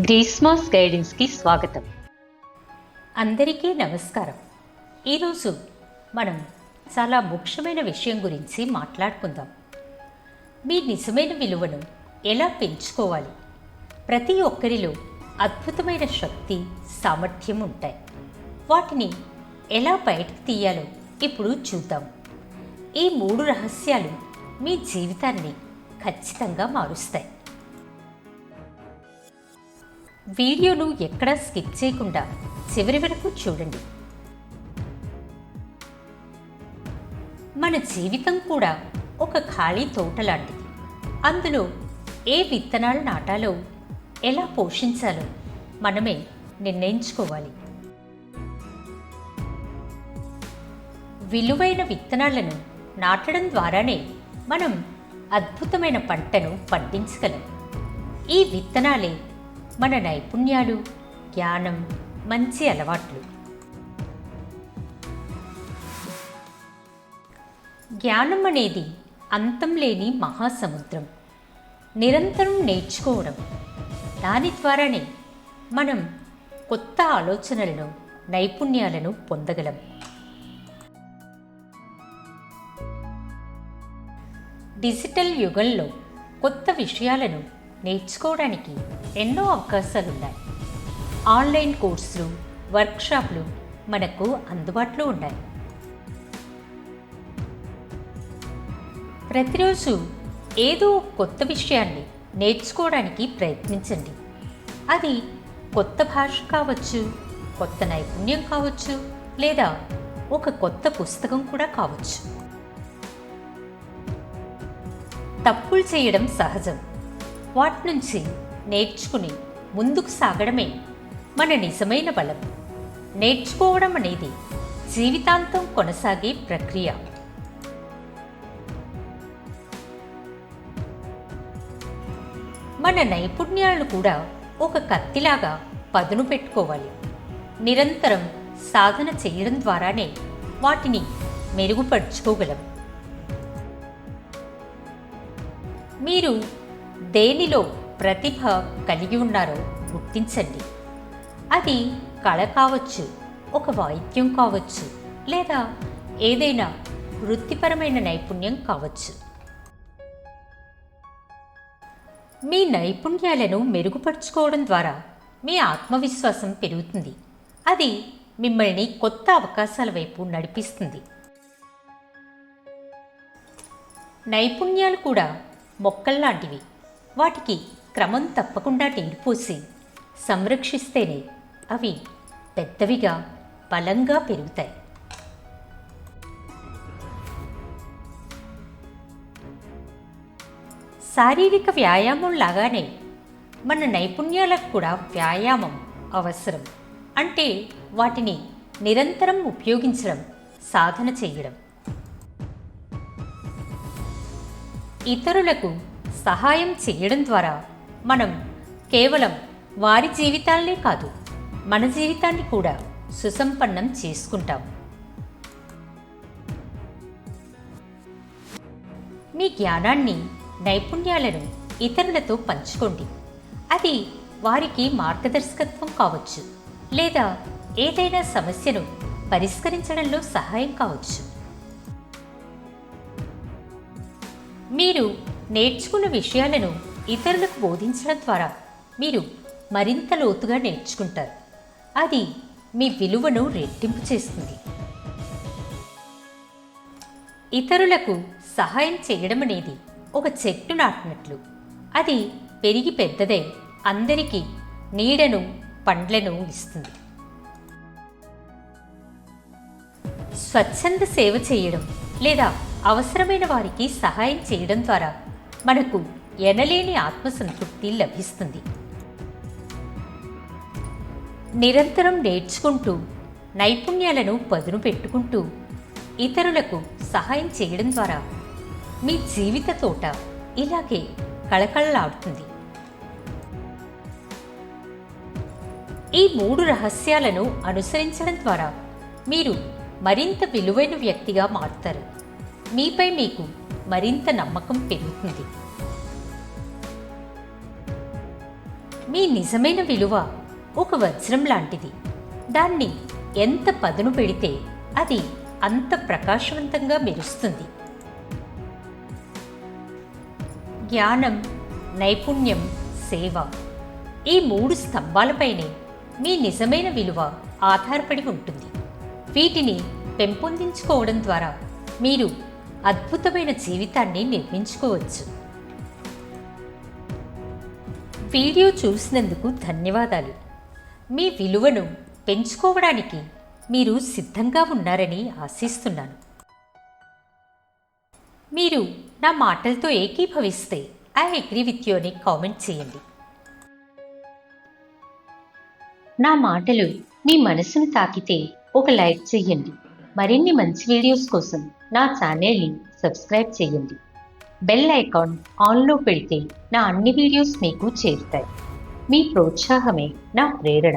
గ్రీస్మాస్ గైడెన్స్కి స్వాగతం. అందరికీ నమస్కారం. ఈరోజు మనం చాలా ముఖ్యమైన విషయం గురించి మాట్లాడుకుందాం. మీ నిజమైన విలువను ఎలా పెంచుకోవాలి? ప్రతి ఒక్కరిలో అద్భుతమైన శక్తి, సామర్థ్యం ఉంటాయి. వాటిని ఎలా బయటకు తీయాలో ఇప్పుడు చూద్దాం. ఈ 3 రహస్యాలు మీ జీవితాన్ని ఖచ్చితంగా మారుస్తాయి. వీడియోను ఎక్కడా స్కిప్ చేయకుండా చివరి వరకు చూడండి. మన జీవితం కూడా ఒక ఖాళీ తోట లాంటిది. అందులో ఏ విత్తనాలు నాటాలో, ఎలా పోషించాలో మనమే నిర్ణయించుకోవాలి. విలువైన విత్తనాలను నాటడం ద్వారానే మనం అద్భుతమైన పంటను పండించగలం. ఈ విత్తనాలే మన నైపుణ్యాలు, జ్ఞానం, మంచి అలవాట్లు. జ్ఞానం అనేది అంతం లేని మహాసముద్రం. నిరంతరం నేర్చుకోవడం, దాని ద్వారానే మనం కొత్త ఆలోచనలను, నైపుణ్యాలను పొందగలం. డిజిటల్ యుగంలో కొత్త విషయాలను నేర్చుకోవడానికి ఎన్నో అవకాశాలున్నాయి. ఆన్లైన్ కోర్సులు, వర్క్షాప్లు మనకు అందుబాటులో ఉన్నాయి. ప్రతిరోజు ఏదో కొత్త విషయాన్ని నేర్చుకోవడానికి ప్రయత్నించండి. అది కొత్త భాష కావచ్చు, కొత్త నైపుణ్యం కావచ్చు, లేదా ఒక కొత్త పుస్తకం కూడా కావచ్చు. తప్పులు చేయడం సహజం. వాటి నుంచి నేర్చుకుని ముందుకు సాగడమే మన నిజమైన బలం. నేర్చుకోవడం అనేది జీవితాంతం కొనసాగే ప్రక్రియ. మన నైపుణ్యాలను కూడా ఒక కత్తిలాగా పదును పెట్టుకోవాలి. నిరంతరం సాధన చేయడం ద్వారానే వాటిని మెరుగుపరుచుకోగలం. మీరు దేనిలో ప్రతిభ కలిగి ఉన్నారో గుర్తించండి. అది కళ కావచ్చు, ఒక వాయిద్యం కావచ్చు, లేదా ఏదైనా వృత్తిపరమైన నైపుణ్యం కావచ్చు. మీ నైపుణ్యాలను మెరుగుపరుచుకోవడం ద్వారా మీ ఆత్మవిశ్వాసం పెరుగుతుంది. అది మిమ్మల్ని కొత్త అవకాశాల వైపు నడిపిస్తుంది. నైపుణ్యాలు కూడా మొక్కల్లాంటివి. వాటికి క్రమం తప్పకుండా నీరు పోసి సంరక్షిస్తేనే అవి పెద్దవిగా, బలంగా పెరుగుతాయి. శారీరక వ్యాయామం లాగానే మన నైపుణ్యాలకు కూడా వ్యాయామం అవసరం. అంటే వాటిని నిరంతరం ఉపయోగించడం, సాధన చేయడం. ఇతరులకు సహాయం చేయడం ద్వారా మనం కేవలం వారి జీవితాలనే కాదు, మన జీవితాన్ని కూడా సుసంపన్నం చేసుకుంటాం. మీ జ్ఞానాన్ని, నైపుణ్యాలను ఇతరులతో పంచుకోండి. అది వారికి మార్గదర్శకత్వం కావచ్చు, లేదా ఏదైనా సమస్యను పరిష్కరించడంలో సహాయం కావచ్చు. మీరు నేర్చుకున్న విషయాలను ఇతరులకు బోధించడం ద్వారా మీరు మరింత లోతుగా నేర్చుకుంటారు. అది మీ విలువను రెట్టింపు చేస్తుంది. ఇతరులకు సహాయం చేయడం అనేది ఒక చెట్టు నాటినట్లు. అది పెరిగి పెద్దదై అందరికీ నీడను, పండ్లను ఇస్తుంది. స్వచ్ఛంద సేవ చేయడం లేదా అవసరమైన వారికి సహాయం చేయడం ద్వారా మనకు ఎనలేని ఆత్మసంతృప్తి లభిస్తుంది. నిరంతరం నేర్చుకుంటూ, నైపుణ్యాలను పదును పెట్టుకుంటూ ఇతరులకు సహాయం చేయడం ద్వారా మీ జీవిత తోట ఇలాగే కళకళలాడుతుంది. ఈ 3 రహస్యాలను అనుసరించడం ద్వారా మీరు మరింత విలువైన వ్యక్తిగా మారుతారు. మీపై మీకు మరింత నమ్మకం పెరుగుతుంది. మీ నిజమైన విలువ ఒక వజ్రం లాంటిది. దాన్ని ఎంత పదును పెడితే అది అంత ప్రకాశవంతంగా మెరుస్తుంది. జ్ఞానం, నైపుణ్యం, సేవ, ఈ 3 స్తంభాలపైనే మీ నిజమైన విలువ ఆధారపడి ఉంటుంది. వీటిని పెంపొందించుకోవడం ద్వారా మీరు అద్భుతమైన జీవితాన్ని నిర్మించుకోవచ్చు. వీడియో చూసినందుకు ధన్యవాదాలు. మీ విలువను పెంచుకోవడానికి మీరు సిద్ధంగా ఉన్నారని ఆశిస్తున్నాను. మీరు నా మాటలతో ఏకీభవిస్తే ఐ అగ్రీ విత్ యు అని కామెంట్ చేయండి. నా మాటలు మీ మనసును తాకితే ఒక లైక్ చేయండి. మరిన్ని మంచి వీడియోస్ కోసం నా ఛానల్ని సబ్స్క్రైబ్ చేయండి. బెల్ ఐకాన్ ఆన్లో పెడితే నా అన్ని వీడియోస్ మీకు చేరుతాయి. మీ ప్రోత్సాహమే నా ప్రేరణ.